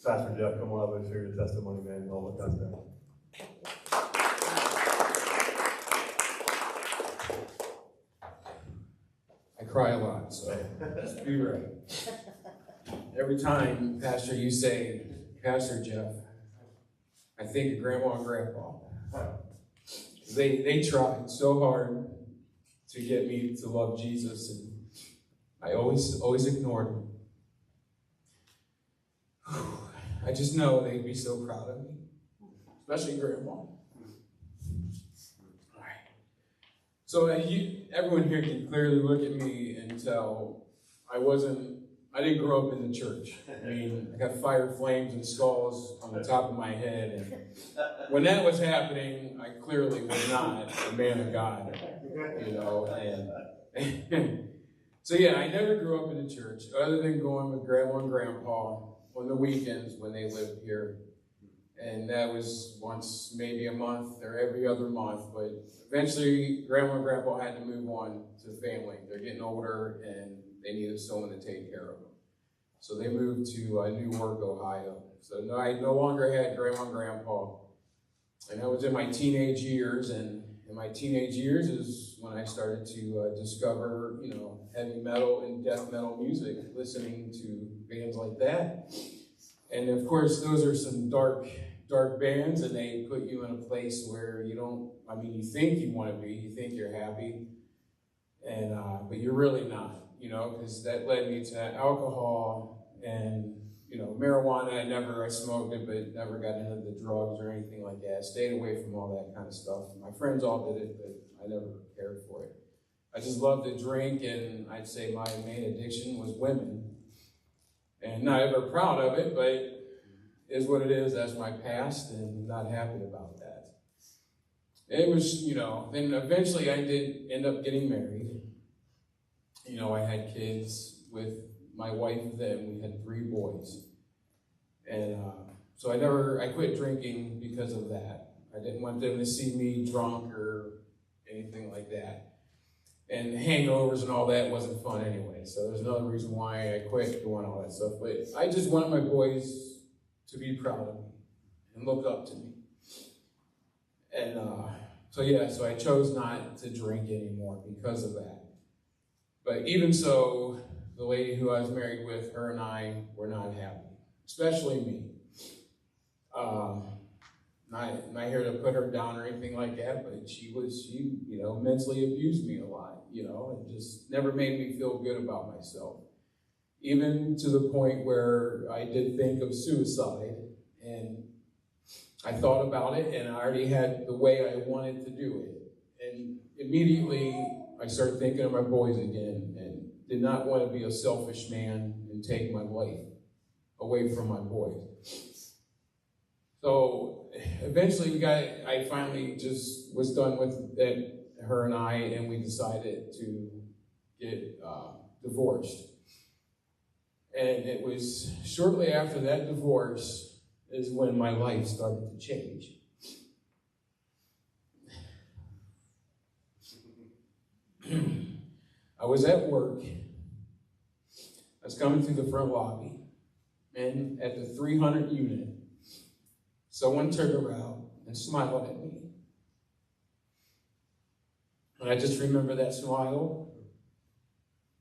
Pastor Jeff, come on up and share your testimony, man. All the time. I cry a lot, so just be ready. Every time, Pastor, you say, Pastor Jeff, I think of Grandma and Grandpa. They tried so hard to get me to love Jesus, and I always ignored them. I just know they'd be so proud of me, especially Grandma. All right. So everyone here can clearly look at me and tell I didn't grow up in the church. I mean, I got fire, flames, and skulls on the top of my head. And when that was happening, I clearly was not a man of God, you know. And so, yeah, I never grew up in the church other than going with Grandma and Grandpa on the weekends when they lived here. And that was once, maybe a month or every other month. But eventually, Grandma and Grandpa had to move on to family. They're getting older, and they needed someone to take care of them. So they moved to Newark, Ohio. So I no longer had Grandma and Grandpa. And I was in my teenage years, and in my teenage years is when I started to discover, you know, heavy metal and death metal music, listening to bands like that. And of course, those are some dark bands, and they put you in a place where you think you want to be, you think you're happy, and but you're really not. You know, because that led me to alcohol and, you know, marijuana. I smoked it, but never got into the drugs or anything like that. Stayed away from all that kind of stuff. My friends all did it, but I never cared for it. I just loved to drink, and I'd say my main addiction was women. And not ever proud of it, but it is what it is. That's my past, and I'm not happy about that. It was, you know, then eventually I did end up getting married. You know, I had kids with my wife then. We had 3 boys. And so I quit drinking because of that. I didn't want them to see me drunk or anything like that. And hangovers and all that wasn't fun anyway. So there's another reason why I quit doing all that stuff. But I just wanted my boys to be proud of me and look up to me. And so I chose not to drink anymore because of that. But even so, the lady who I was married with, her and I were not happy, especially me. Not here to put her down or anything like that, but she you know, mentally abused me a lot, you know, and just never made me feel good about myself. Even to the point where I did think of suicide, and I thought about it, and I already had the way I wanted to do it. And immediately, I started thinking of my boys again, and did not want to be a selfish man and take my life away from my boys. So eventually, I finally just was done with it, her and I, and we decided to get divorced. And it was shortly after that divorce is when my life started to change. I was at work. I was coming through the front lobby, and at the 300 unit, someone turned around and smiled at me. And I just remember that smile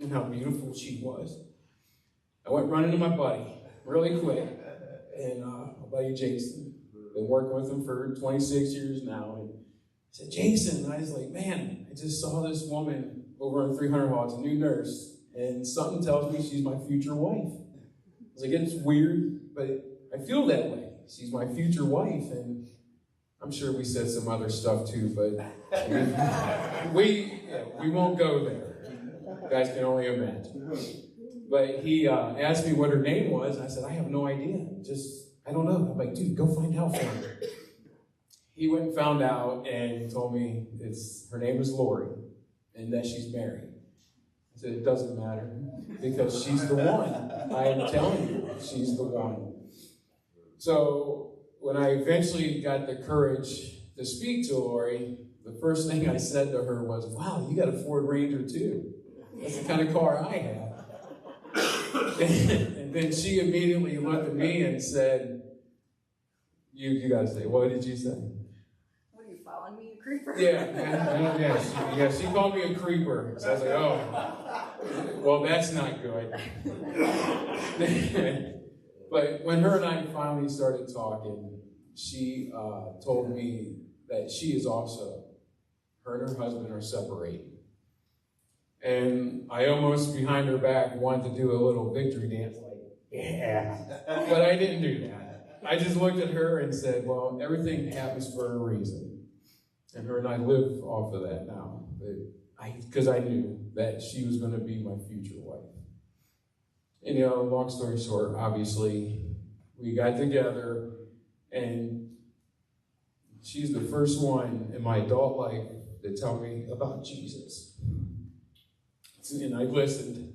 and how beautiful she was. I went running to my buddy really quick, and my buddy Jason. Been working with him for 26 years now, and I said, Jason, and I was like, man, I just saw this woman over on 300 Watts, a new nurse, and something tells me she's my future wife. I was like, it's weird, but I feel that way. She's my future wife, and I'm sure we said some other stuff too, but we won't go there. You guys can only imagine. But he asked me what her name was, and I said, I have no idea. I don't know. I'm like, dude, go find out for me. He went and found out and told me her name is Lori and that she's married. I said, it doesn't matter because she's the one. I am telling you, she's the one. So when I eventually got the courage to speak to Lori, the first thing I said to her was, wow, you got a Ford Ranger too. That's the kind of car I have. And And then she immediately looked at me and said, you gotta say, what did you say? What are you following me, you creeper? Yeah, she called me a creeper. So I was like, oh, well, that's not good. But when her and I finally started talking, she told me that she is also, her and her husband are separating. And I almost, behind her back, wanted to do a little victory dance, like, yeah. But I didn't do that. I just looked at her and said, well, everything happens for a reason. And her and I live off of that now. Because I knew that she was going to be my future wife. And, long story short, obviously, we got together, and she's the first one in my adult life to tell me about Jesus. And I listened,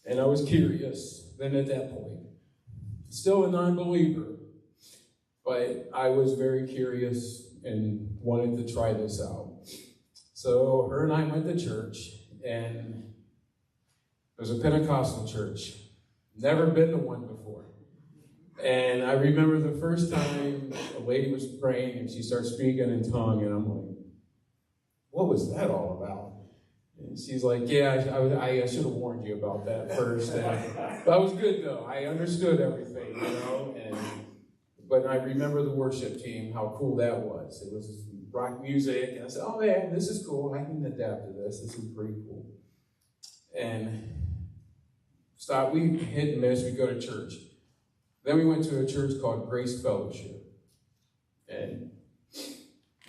and I was curious then at that point. Still a non-believer, but I was very curious and wanted to try this out. So her and I went to church, and it was a Pentecostal church. Never been to one before. And I remember the first time a lady was praying, and she started speaking in tongue, and I'm like, what was that all about? And she's like, yeah, I should have warned you about that first. But I was good, though. I understood everything, But I remember the worship team, how cool that was. It was rock music, and I said, oh, man, this is cool. I can adapt to this. This is pretty cool. And we hit and miss. We go to church. Then we went to a church called Grace Fellowship. And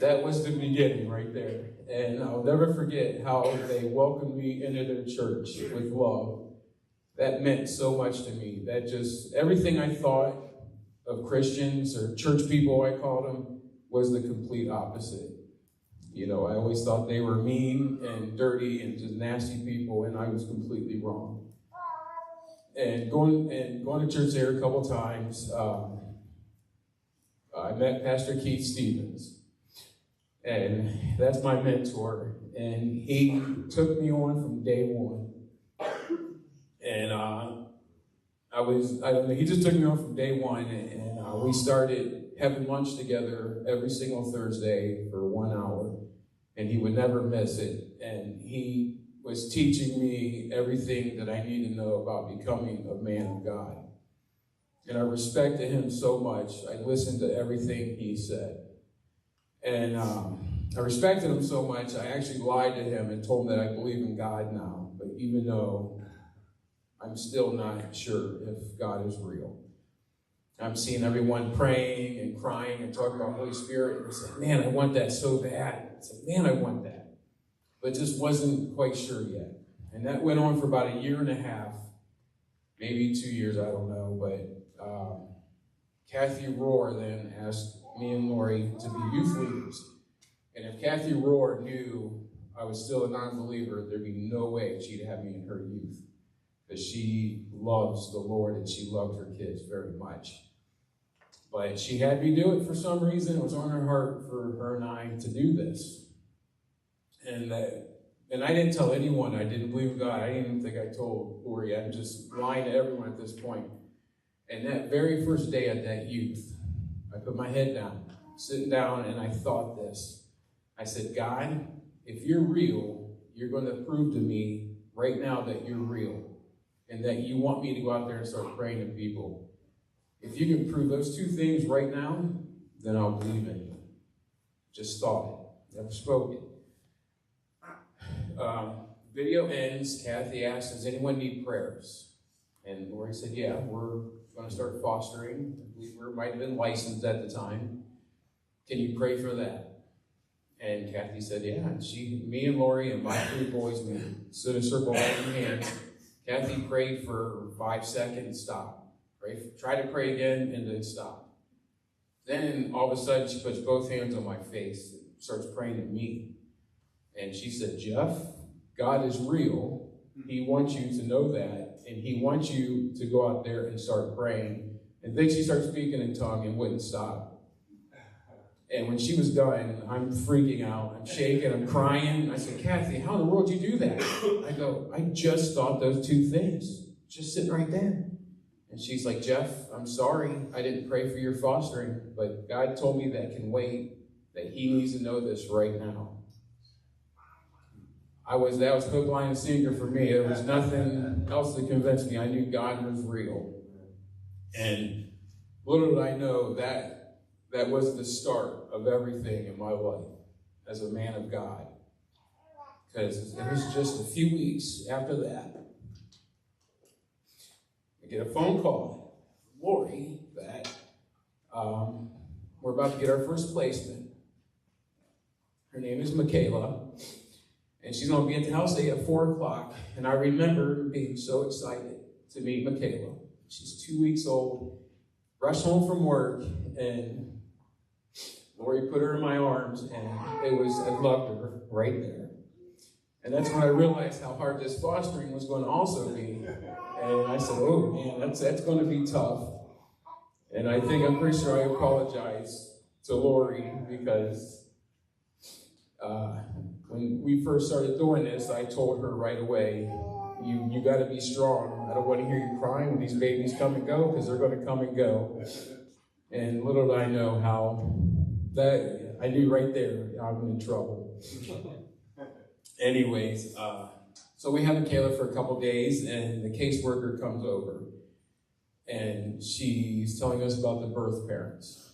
that was the beginning right there. And I'll never forget how they welcomed me into their church with love. That meant so much to me. That just, everything I thought of Christians or church people, I called them, was the complete opposite. I always thought they were mean and dirty and just nasty people, and I was completely wrong. And going to church there a couple times, I met Pastor Keith Stevens. And that's my mentor. And he took me on from day one. And he just took me on from day one. And we started having lunch together every single Thursday for 1 hour. And he would never miss it. And he was teaching me everything that I need to know about becoming a man of God. And I respected him so much. I listened to everything he said. And I respected him so much, I actually lied to him and told him that I believe in God now. But even though I'm still not sure if God is real. I'm seeing everyone praying and crying and talking about Holy Spirit. And I said, man, I want that so bad. I said, man, I want that. But just wasn't quite sure yet. And that went on for about 1.5 years, maybe 2 years, I don't know. But Kathy Rohr then asked me and Lori to be youth leaders. And if Kathy Rohr knew I was still a non-believer, there'd be no way she'd have me in her youth. Because she loves the Lord and she loved her kids very much. But she had me do it for some reason. It was on her heart for her and I to do this. And I didn't tell anyone I didn't believe in God. I didn't even think I told Lori. I'm just lying to everyone at this point. And that very first day at that youth, I put my head down, sitting down, and I thought this. I said, God, if you're real, you're going to prove to me right now that you're real and that you want me to go out there and start praying to people. If you can prove those two things right now, then I'll believe in you. Just thought it, never spoke it. Video ends. Kathy asked, does anyone need prayers? And Lori said, yeah, we're going to start fostering. We might have been licensed at the time. Can you pray for that? And Kathy said, yeah. And me and Lori and my 3 boys, we stood in a circle holding hands. Kathy prayed for 5 seconds, stop. Try to pray again, and then stop. Then all of a sudden, she puts both hands on my face and starts praying to me. And she said, Jeff, God is real. He wants you to know that. And he wants you to go out there and start praying. And then she started speaking in tongue and wouldn't stop. And when she was done, I'm freaking out. I'm shaking. I'm crying. I said, Kathy, how in the world did you do that? I go, I just thought those 2 things. Just sitting right there. And she's like, Jeff, I'm sorry. I didn't pray for your fostering, but God told me that can wait, that he needs to know this right now. That was hook, line, and sinker for me. There was nothing else to convince me. I knew God was real. And little did I know that was the start of everything in my life as a man of God. Because it was just a few weeks after that, I get a phone call, Lori, that we're about to get our first placement. Her name is Michaela, and she's going to be at the house at 4 o'clock. And I remember being so excited to meet Michaela. She's 2 weeks old, rushed home from work, and Lori put her in my arms, and I loved her right there. And that's when I realized how hard this fostering was going to also be. And I said, oh man, that's going to be tough. And I'm pretty sure I apologized to Lori because when we first started doing this, I told her right away, you got to be strong. I don't want to hear you crying when these babies come and go, because they're going to come and go. And little did I know how that, I knew right there I'm in trouble. Anyways, so we have Michaela for a couple days, and the caseworker comes over, and she's telling us about the birth parents.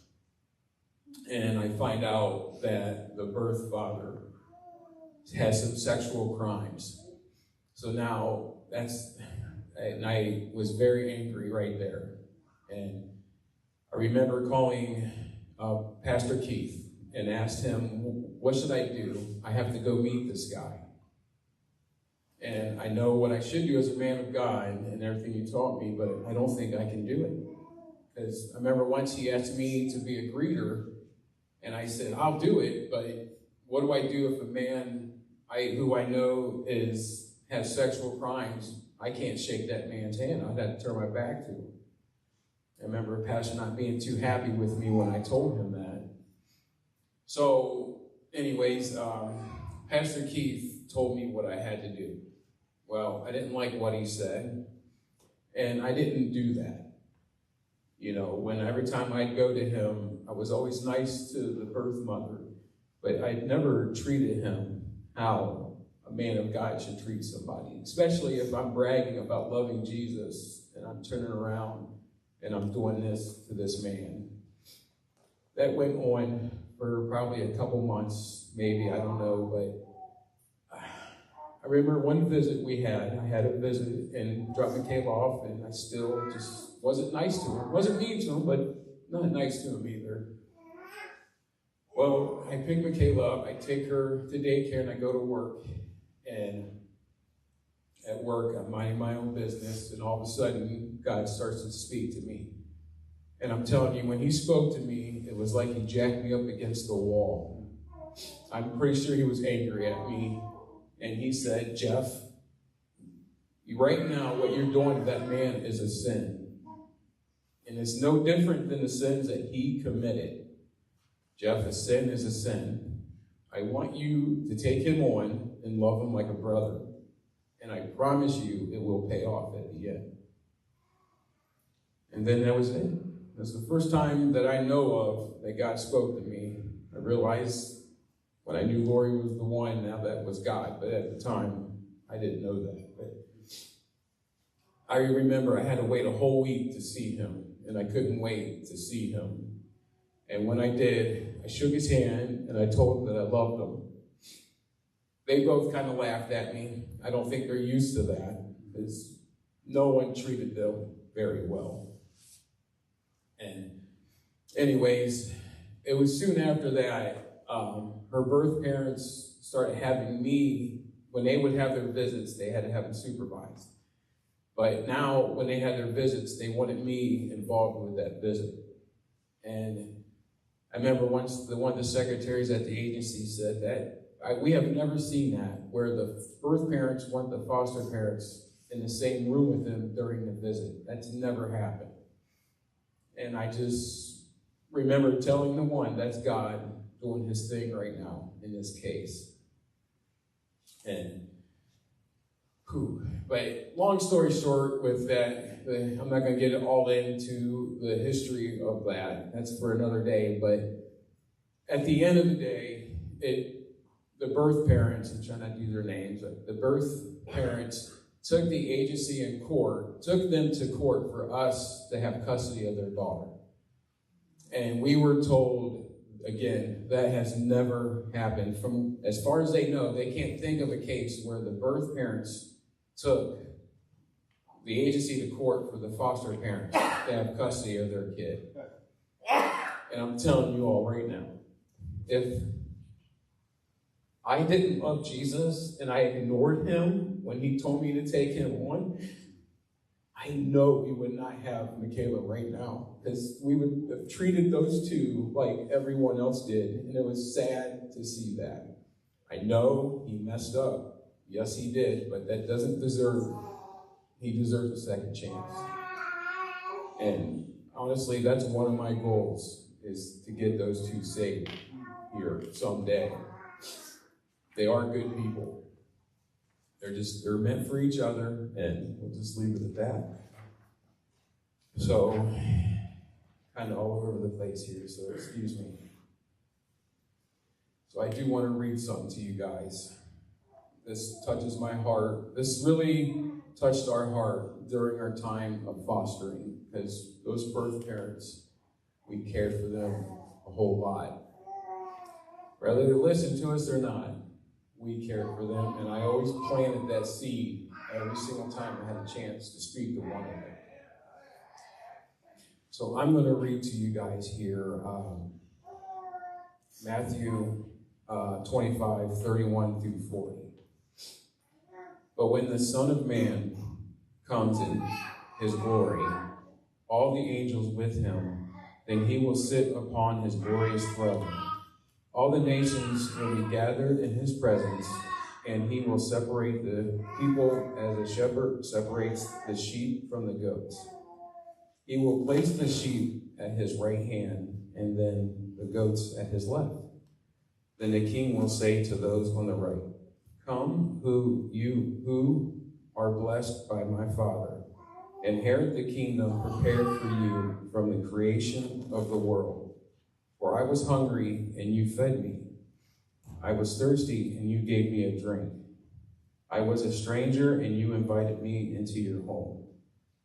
And I find out that the birth father has some sexual crimes. So now and I was very angry right there. And I remember calling Pastor Keith and asked him, what should I do? I have to go meet this guy. And I know what I should do as a man of God and everything you taught me, but I don't think I can do it. Because I remember once he asked me to be a greeter, and I said, I'll do it, but what do I do if a man who I know has sexual crimes? I can't shake that man's hand. I'd have to turn my back to him. I remember Pastor not being too happy with me when I told him that. So, anyways, Pastor Keith told me what I had to do. Well, I didn't like what he said, and I didn't do that. You know, every time I'd go to him, I was always nice to the birth mother, but I never treated him how a man of God should treat somebody, especially if I'm bragging about loving Jesus and I'm turning around and I'm doing this to this man. That went on for probably a couple months, maybe, I don't know, but I remember one visit we had. I had a visit and dropped Michaela off, and I still just wasn't nice to him. Wasn't mean to him, but not nice to him either. Well, I pick Michaela up, I take her to daycare, and I go to work. And at work, I'm minding my own business, and all of a sudden, God starts to speak to me. And I'm telling you, when he spoke to me, it was like he jacked me up against the wall. I'm pretty sure he was angry at me. And he said, Jeff, right now what you're doing to that man is a sin. And it's no different than the sins that he committed. Jeff, a sin is a sin. I want you to take him on and love him like a brother. And I promise you it will pay off at the end. And then that was it. That's the first time that I know of that God spoke to me. I realized when I knew Lori was the one, now that was God. But at the time, I didn't know that. But I remember I had to wait a whole week to see him. And I couldn't wait to see him. And when I did, I shook his hand and I told him that I loved him. They both kind of laughed at me. I don't think they're used to that, because no one treated them very well. And anyways, it was soon after that, her birth parents started having me, when they would have their visits, they had to have them supervised. But now, when they had their visits, they wanted me involved with that visit. And I remember once one of the secretaries at the agency said that we have never seen that, where the birth parents want the foster parents in the same room with them during the visit. That's never happened. And I just remember telling the one, that's God doing his thing right now in this case. And But long story short with that, I'm not going to get all into the history of that. That's for another day. But at the end of the day, the birth parents, I'm trying not to use their names, but the birth parents took the agency in court, took them to court for us to have custody of their daughter. And we were told, again, that has never happened. From as far as they know, they can't think of a case where the birth parents took the agency to court for the foster parents to have custody of their kid. And I'm telling you all right now, if I didn't love Jesus and I ignored him when he told me to take him on, I know we would not have Michaela right now, because we would have treated those two like everyone else did, and it was sad to see that. I know he messed up. Yes, he did, but that doesn't he deserves a second chance. And honestly, that's one of my goals, is to get those two saved here someday. They are good people. They're meant for each other, and we'll just leave it at that. So, kind of all over the place here, so excuse me. So I do want to read something to you guys. This touches my heart. This really touched our heart during our time of fostering, because those birth parents, we cared for them a whole lot. Whether they listen to us or not, we cared for them, and I always planted that seed every single time I had a chance to speak to one of them. So I'm going to read to you guys here Matthew 25:31 through 40. But when the Son of Man comes in his glory, all the angels with him, then he will sit upon his glorious throne. All the nations will be gathered in his presence, and he will separate the people as a shepherd separates the sheep from the goats. He will place the sheep at his right hand, and then the goats at his left. Then the king will say to those on the right, "Come, who are blessed by my Father, inherit the kingdom prepared for you from the creation of the world. For I was hungry, and you fed me. I was thirsty, and you gave me a drink. I was a stranger, and you invited me into your home.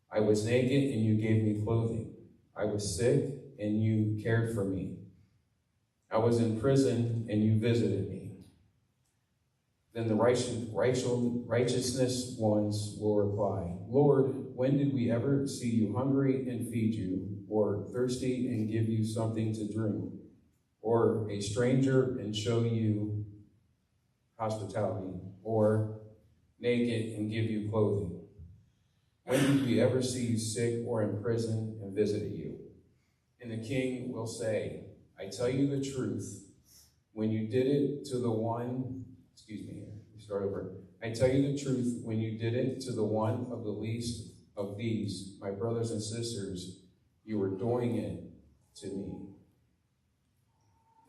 I was naked, and you gave me clothing. I was sick, and you cared for me. I was in prison, and you visited me." Then the righteousness ones will reply, "Lord, when did we ever see you hungry and feed you, or thirsty and give you something to drink, or a stranger and show you hospitality, or naked and give you clothing? When did we ever see you sick or in prison and visit you?" And the king will say, "I tell you the truth, when you did it to the one," "I tell you the truth, when you did it to the one of the least of these, my brothers and sisters, you were doing it to me."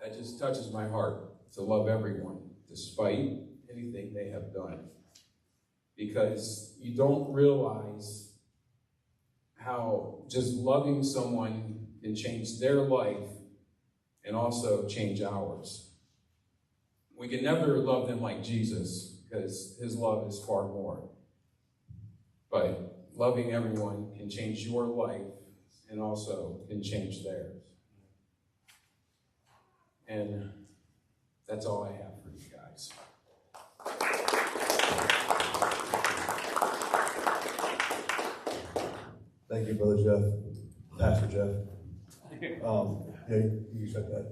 That just touches my heart, to love everyone, despite anything they have done. Because you don't realize how just loving someone can change their life and also change ours. We can never love them like Jesus, because his love is far more. But loving everyone can change your life and also can change theirs. And that's all I have for you guys. Thank you, Brother Jeff, Pastor Jeff. Yeah, you said that.